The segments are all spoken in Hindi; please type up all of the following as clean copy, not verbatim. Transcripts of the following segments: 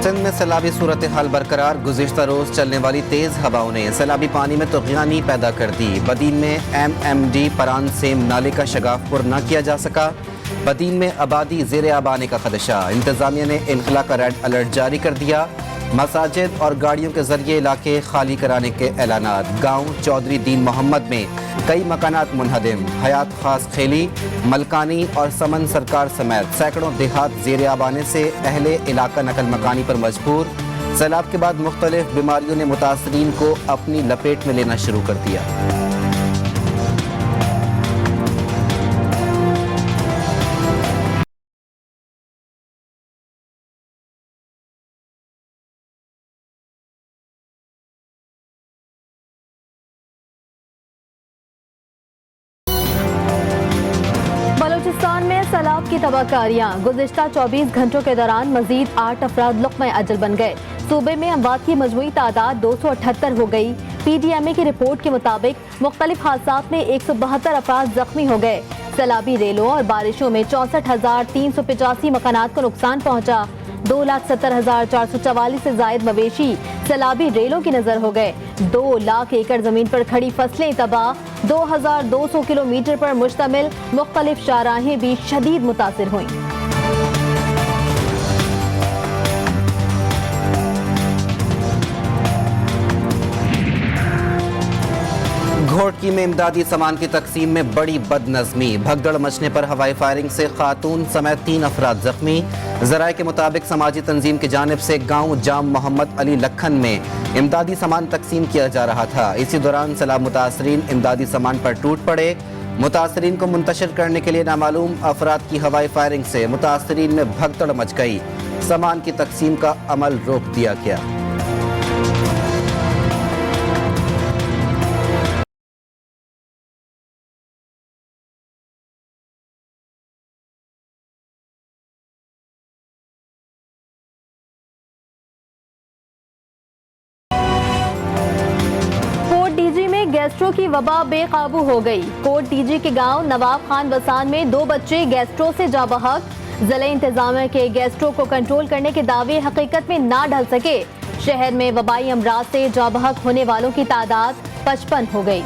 सिंध में सैलाबी सूरत हाल बरकरार। गुज़िश्ता रोज़ चलने वाली तेज़ हवाओं ने सैलाबी पानी में तुग़यानी पैदा कर दी। बदीन में MMD परान सेम नाले का शगाफ न किया जा सका। बदीन में आबादी ज़ेर आब आने का खदशा। इंतज़ामिया ने इनखला का रेड अलर्ट जारी कर दिया। मसाजिद और गाड़ियों के जरिए इलाके खाली कराने के ऐलानात। गाँव चौधरी दीन मोहम्मद में कई मकानात मुनहदिम। हयात खास खेली, मलकानी और समन सरकार समेत सैकड़ों देहात ज़ेर आब आने से अहले इलाका नकल मकानी पर मजबूर। सैलाब के बाद मुख्तलिफ बीमारियों ने मुतासरीन को अपनी लपेट में लेना शुरू कर दिया। बलूचिस्तान में सैलाब की तबाहकारियां। गुज़िश्ता 24 घंटों के दौरान मजीद 8 अफराद लुक़्मा अजल बन गए। सूबे में अमवात की मजमूई तादाद 278 हो गई। PDMA की रिपोर्ट के मुताबिक मुख्तलिफ हादसात में 172 अफराद जख्मी हो गए। सैलाबी रेलों और बारिशों में 64,385 मकानात को नुकसान पहुँचा। 2,70,444 से जायद मवेशी सैलाबी रेलों की नजर हो गए। 2 लाख एकड़ जमीन पर खड़ी फसलें तबाह। 2,200 किलोमीटर पर मुश्तमिल मुख्तलिफ शाहराहें भी शदीद मुतासिर हुई। घोटकी में इमदादी सामान की तकसीम में बड़ी बदनज़मी। भगदड़ मचने पर हवाई फायरिंग से खातून समेत 3 अफराद जख्मी। ज़राए के मुताबिक समाजी तंजीम की जानिब से गाँव जाम मोहम्मद अली लखन में इमदादी सामान तकसीम किया जा रहा था। इसी दौरान सैलाब मुतासरीन इमदादी सामान पर टूट पड़े। मुतासरीन को मुंतशिर करने के लिए नामालूम अफराद की हवाई फायरिंग से मुतासरीन में भगदड़ मच गई। सामान की तकसीम का अमल रोक दिया गया। गैस्ट्रो की वबा बेकाबू हो गई। कोट डीजी के गांव नवाब खान वसान में 2 बच्चे गैस्ट्रो से जा बहक। जिले इंतजामिया के गैस्ट्रो को कंट्रोल करने के दावे हकीकत में ना ढल सके। शहर में वबाई अमराज से जा बहक होने वालों की तादाद 55 हो गई।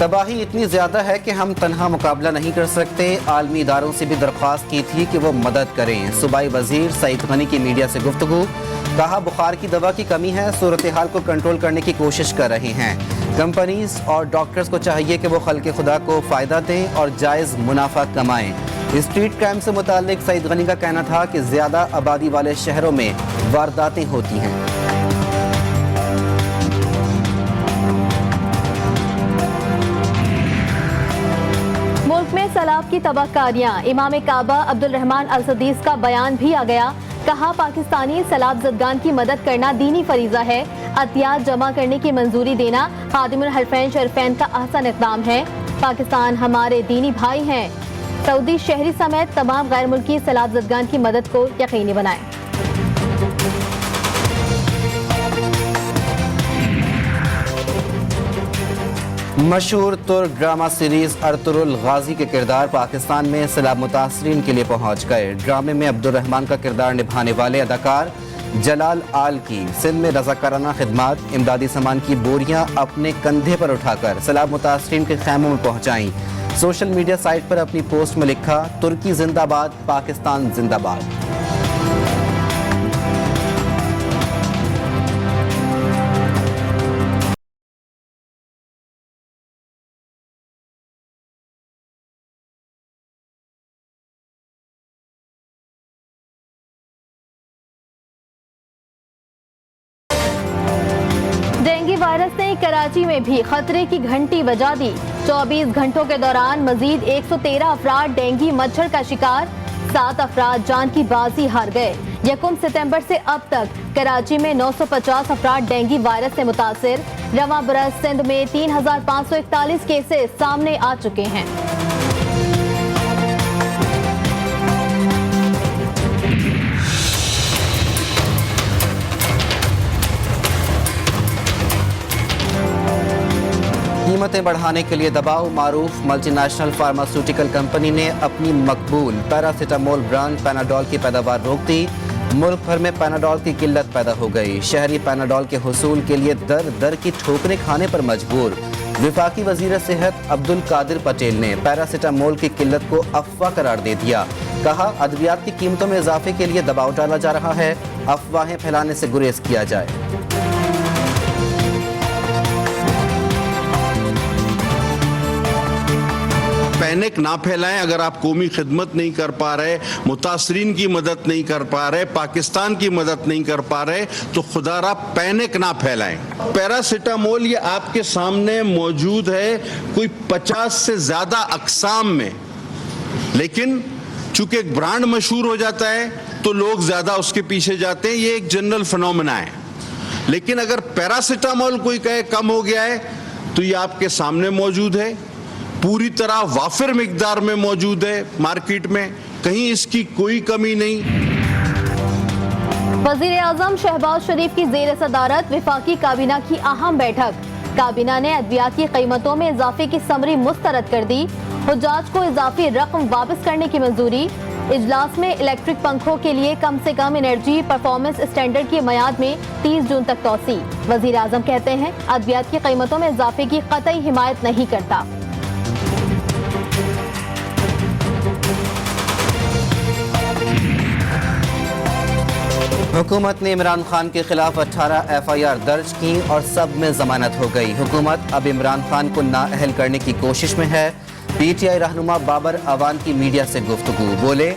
तबाही इतनी ज़्यादा है कि हम तनहा मुकाबला नहीं कर सकते। आलमी इदारों से भी दरख्वास्त की थी कि वो मदद करें। सूबाई वजीर सईद गनी की मीडिया से गुफ्तगू। कहा बुखार की दवा की कमी है, सूरत हाल को कंट्रोल करने की कोशिश कर रहे हैं। कंपनीज और डॉक्टर्स को चाहिए कि वो खल्क़े खुदा को फ़ायदा दें और जायज़ मुनाफा कमाएं। स्ट्रीट क्राइम से मुताल्लिक सईद गनी का कहना था कि ज़्यादा आबादी वाले शहरों में वारदातें होती हैं। मुल्क में सैलाब की तबाहकारियां। इमाम काबा अब्दुल रहमान अल सदीस का बयान भी आ गया। कहा पाकिस्तानी सैलाब ज़दगान की मदद करना दीनी फरीजा है। अतियात जमा करने की मंजूरी देना खादिमुल हरफैन शरीफैन का अहसन इक़दाम है। पाकिस्तान हमारे दीनी भाई हैं। सऊदी शहरी समेत तमाम गैर मुल्की सैलाब ज़दगान की मदद को यकीनी बनाएं। मशहूर तुर्क ड्रामा सीरीज अर्तुरुल गाजी के किरदार पाकिस्तान में सैलाब मुतासरीन के लिए पहुंच गए। ड्रामे में अब्दुल रहमान का किरदार निभाने वाले अदाकार जलाल आल की सिंध में रज़ाकाराना खिदमात। इमदादी सामान की बोरियां अपने कंधे पर उठाकर सैलाब मुतासरीन के खैमों में पहुंचाई। सोशल मीडिया साइट पर अपनी पोस्ट में लिखा, तुर्की जिंदाबाद, पाकिस्तान जिंदाबाद। डेंगू वायरस ने कराची में भी खतरे की घंटी बजा दी। 24 घंटों के दौरान मजीद 113 अफराद डेंगू मच्छर का शिकार। 7 अफराद जान की बाजी हार गए। 1 सितंबर से अब तक कराची में 950 अफराद डेंगू वायरस से मुतासिर। रवां बरस सिंध में 3,541 केसेस सामने आ चुके हैं। कीमतें बढ़ाने के लिए दबाव। मारूफ मल्टीनेशनल फार्मास्यूटिकल कंपनी ने अपनी मकबूल पैरासीटामोल ब्रांड पैनाडोल की पैदावार रोक दी। मुल्क भर में पैनाडोल की किल्लत पैदा हो गई। शहरी पैनाडोल के हुसूल के लिए दर दर की ठोकरें खाने पर मजबूर। विफाकी वजीर सेहत अब्दुल कादिर पटेल ने पैरासीटामोल की किल्लत को अफवाह करार दे दिया। कहा, अद्वियात की कीमतों में इजाफे के लिए दबाव डाला जा रहा है, अफवाहें फैलाने से गुरेज किया जाए। पैनिक ना फैलाएं। अगर आप कौमी खिदमत नहीं कर पा रहे, मुतासरीन की मदद नहीं कर पा रहे, पाकिस्तान की मदद नहीं कर पा रहे, तो खुदारा पैनिक ना फैलाएं। पैरासीटामोल ये आपके सामने मौजूद है कोई 50 से ज्यादा अकसाम में, लेकिन चूंकि एक ब्रांड मशहूर हो जाता है तो लोग ज्यादा उसके पीछे जाते हैं। ये एक जनरल फिनोमेना है। लेकिन अगर पैरासीटामोल कोई कहे कम हो गया है तो ये आपके सामने मौजूद है, पूरी तरह वाफिर मिकदार में मौजूद है मार्केट में, कहीं इसकी कोई कमी नहीं। वजीर आजम शहबाज शरीफ की जेर सदारत विफाकी काबीना की अहम बैठक। काबीना ने अद्वियात की कीमतों में इजाफे की समरी मुस्तरद कर दी। हुज्जाज को इजाफी रकम वापस करने की मंजूरी। इजलास में इलेक्ट्रिक पंखों के लिए कम से कम एनर्जी परफॉर्मेंस स्टैंडर्ड की मियाद में 30 जून तक तोसी। वजीर आजम कहते हैं, अद्वियात की कीमतों में इजाफे की कतई हिमायत नहीं करता। हुकूमत ने इमरान खान के खिलाफ 18 FIR दर्ज की और सब में जमानत हो गई। हुकूमत अब इमरान खान को नाअहल करने की कोशिश में है। PTI रहनुमा बाबर अवान की मीडिया से गुफ्तगू। बोले,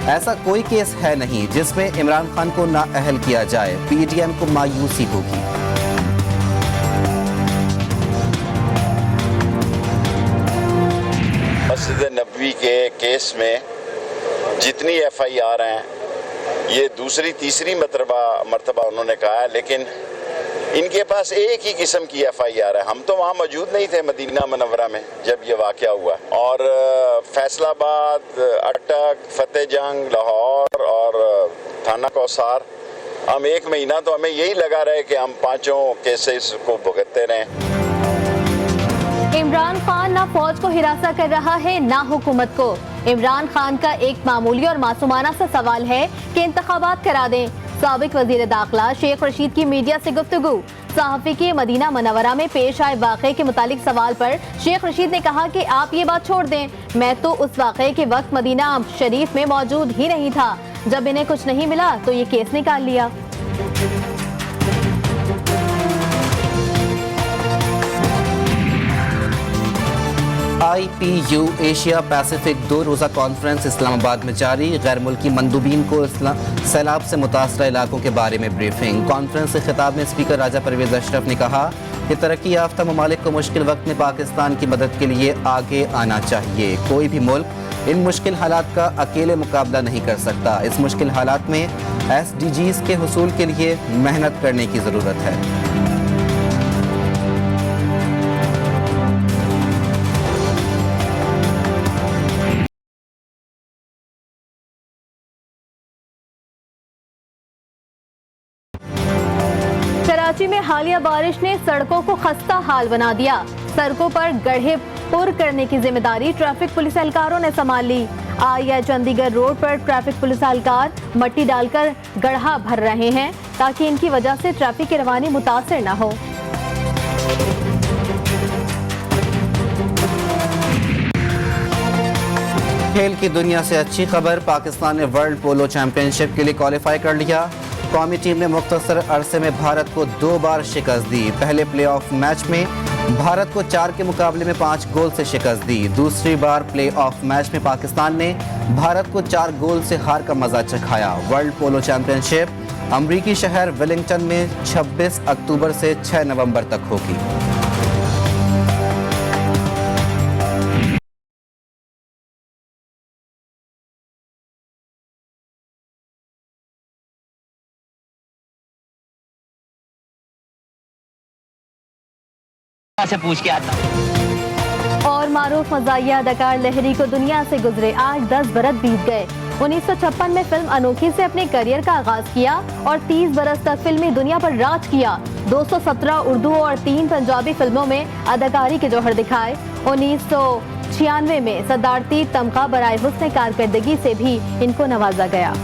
ऐसा कोई केस है नहीं जिसमें इमरान खान को नाअहल किया जाए। PTM को मायूसी होगी। मस्जिद नबवी के केस में जितनी FIR हैं, ये दूसरी तीसरी मरतबा उन्होंने कहा है, लेकिन इनके पास एक ही किस्म की FIR है। हम तो वहाँ मौजूद नहीं थे मदीना मनव्वरा में जब ये वाक़या हुआ, और फैसलाबाद, अटक, फतेह जंग, लाहौर और थाना कौसार, हम 1 महीना तो हमें यही लगा रहे कि हम 5 केसेस को भुगतते रहें। इमरान खान ना फौज को हिरासा कर रहा है ना हुकूमत को। इमरान खान का एक मामूली और मासूमाना सा सवाल है कि इंतखाबात करा दें। साबिक वजीर दाखिला शेख रशीद की मीडिया से गुफ्तगू। सहाफ़ी के मदीना मनव्वरा में पेश आए वाक़े के मुतालिक सवाल पर शेख रशीद ने कहा कि आप ये बात छोड़ दें, मैं तो उस वाक़े के वक्त मदीना शरीफ में मौजूद ही नहीं था। जब इन्हें कुछ नहीं मिला तो ये केस निकाल लिया। IPU एशिया पैसिफिक 2 रोज़ा कॉन्फ्रेंस इस्लामाबाद में जारी। गैर मुल्की मंदूबीन को सैलाब से मुतासरा इलाकों के बारे में ब्रीफिंग। कॉन्फ्रेंस से खिताब में स्पीकर राजा परवेज अशरफ ने कहा कि तरक्की याफ्ता ममालिक को मुश्किल वक्त में पाकिस्तान की मदद के लिए आगे आना चाहिए। कोई भी मुल्क इन मुश्किल हालात का अकेले मुकाबला नहीं कर सकता। इस मुश्किल हालात में SDGs के हुसूल के लिए मेहनत करने की ज़रूरत है। कराची में हालिया बारिश ने सड़कों को खस्ता हाल बना दिया। सड़कों पर गड्ढे पुर करने की जिम्मेदारी ट्रैफिक पुलिस एहलकारों ने संभाल ली। आया चंडीगढ़ रोड पर ट्रैफिक पुलिस एहलकार मट्टी डालकर गड्ढा भर रहे हैं ताकि इनकी वजह से ट्रैफिक की रवानी मुतासर न हो। खेल की दुनिया से अच्छी खबर, पाकिस्तान ने वर्ल्ड पोलो चैंपियनशिप के लिए क्वालिफाई कर लिया। कौमी टीम ने मुख्तसर अरसे में भारत को 2 बार शिकस्त दी। पहले प्लेऑफ मैच में भारत को 4 के मुकाबले में 5 गोल से शिकस्त दी। दूसरी बार प्लेऑफ मैच में पाकिस्तान ने भारत को 4 गोल से हार का मजा चखाया। वर्ल्ड पोलो चैंपियनशिप अमरीकी शहर वेलिंगटन में 26 अक्टूबर से 6 नवंबर तक होगी। से पूछ के आता हूँ। और मारूफ मज़ाहिया अदाकार लहरी को दुनिया से गुजरे 8-10 बरस बीत गए। 1956 में फिल्म अनोखी से अपने करियर का आगाज किया और 30 बरस तक फिल्मी दुनिया पर राज किया। 217 उर्दू और 3 पंजाबी फिल्मों में अदाकारी के जौहर दिखाए। 1996 में सदारती तमगा बराए हुस्न कारकर्दगी से भी इनको नवाजा गया।